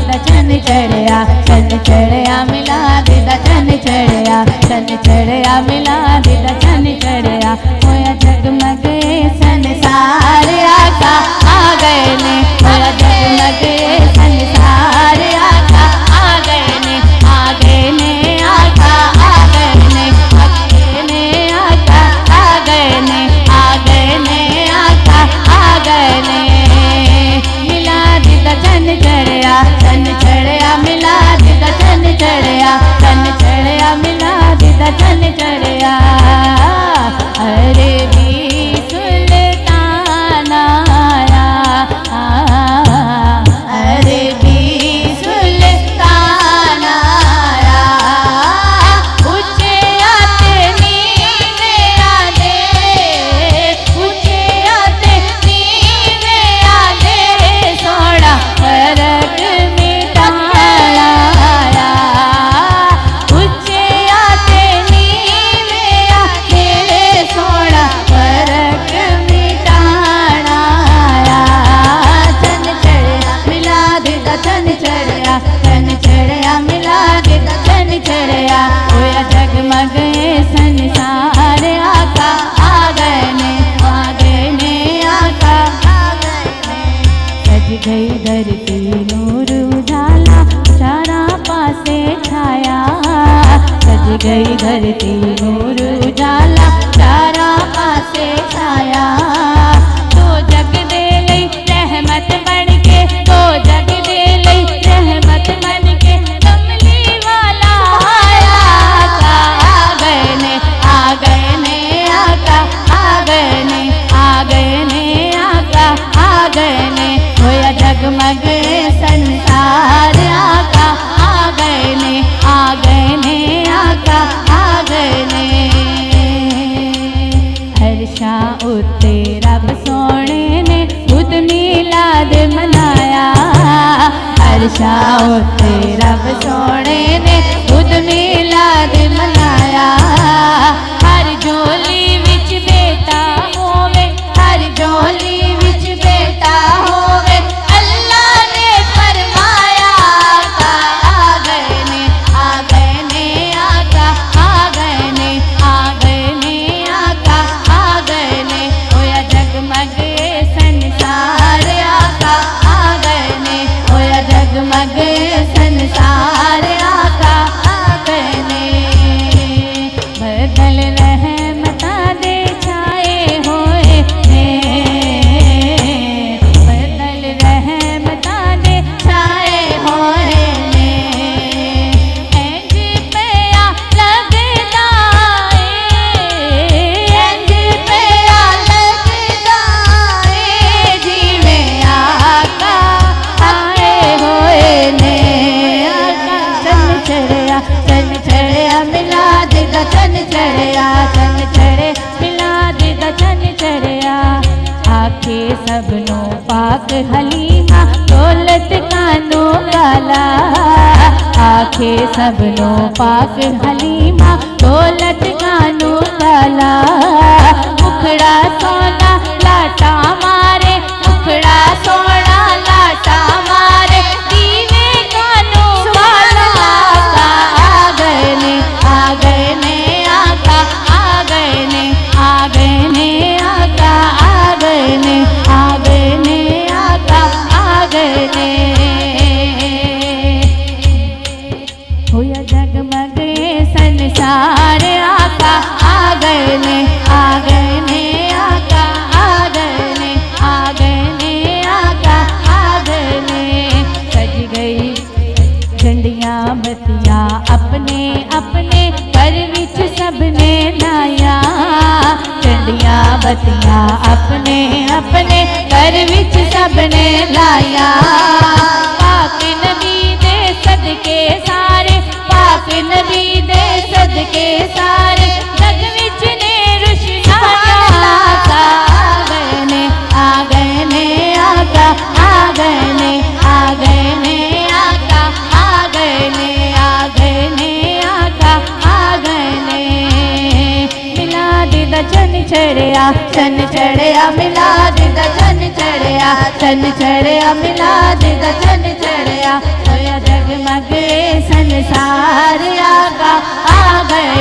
दा चन चढ़िया, चन चढ़िया मिलाद दा चन चढ़िया, चन चढ़िया मिलाद दा चन चढ़िया। होया जगमग संसार आका आ गए ने, होया जगमग संसार आका आ गए ने, आ गए ने आका आ गए ने, आ गए ने आका आ गए ने, आ गए ने आका आ गए ने। मिलाद दा चन चढ़िया, चन चढ़िया मिलाद दा चन चढ़िया, चन चढ़िया मिलाद दा चन चढ़िया। अरे भी सुल्तान आया, अरे भी सुल्तान आया, ऊंचे आते नीवे आले, ऊंचे आते नीवे आले, सोड़ा फर्क मिटाया आया, ऊंचे आते नीवे आले, सोड़ा फर्क मिटाना आया। चन चढ़िया मिलाद दा चन चढ़िया, चन चढ़िया मिलाद दा चन चढ़िया। होया जगमग संसार आका आ गए ने, आ गए ने आका आ गए ने। सज गई धरती नूर उजाला, चारा पासे छाया, सज गई धरती नूर उजाला, चारा पासे छाया। तो जग दे लई रहमत बन के, तो जग दे लई रहमत बन के, कमली वाला आया, आका आ गए ने, आ गए ने आका आ गए ने, आ गए ने आका आ गए ने। होया जगमग संसार आका आ गए ने, आ गए ने आका आ गए ने। हर्षा उत्ते रब सोने ने खुद मिलाद मनाया, हर्षा उत्ते रब सोने ने खुद मिलाद मनाया। हर झोली विच बेटा होवे, हर झोली विच बेटा होवे, अल्लाह ने फरमाया, आका आ गए ने, आ गए ने आका आ गए ने, आ गए ने आका आ गए ने। होया जगमग संसार आका आ गए ने, होया जगमग संसार आका आ गए ने। बदल रहमता दे छाए होए ने, बदल रहमता दे छाए होए ने। इंज पिया लगदा ए, इंज पिया लगदा ए, जिवें आका आए होए ने। आका चन चढ़िया, चन चढ़िया मिलाद दा चन चढ़िया, चन चढ़े मिलाद दा चन चढ़िया। आखे सबनों पाक हलीमा, दौलत कानो काला, आखे सबनों पाक हलीमा, दौलत कानो काला। मुखड़ा सोना लाटा मारे, मुखड़ा सोना लाटा मारे, दीवे कानो वाला, आका आ गए ने, आ गए ने आका आ गए ने, आ गए ने आका आ गए ने, आ गए ने आका आ गए ने। होया जगमग संसार आका आ गए ने, आ गए ने आका आ गए ने, आ गए ने आका आ गए ने। सज गई झंडियां बत्तियां अपने अपने घर विच सबने लाया, झंडियां बत्तियां अपने अपने घर विच सबने लाया। पाक नबी दे सदके सारे, पाक नबी दे सदके सारे, जग विच ने रुशनाया, आका आ गए ने, आ गए ने आका आ गए ने, आ गए ने आका आ गए ने, आ गए ने आका आ गए ने। मिलाद दा चन चढ़िया, चन चढ़िया मिलाद दा चन चढ़िया, चन चढ़िया मिलाद दा चन चढ़िया। जगमग संसार आका आ गए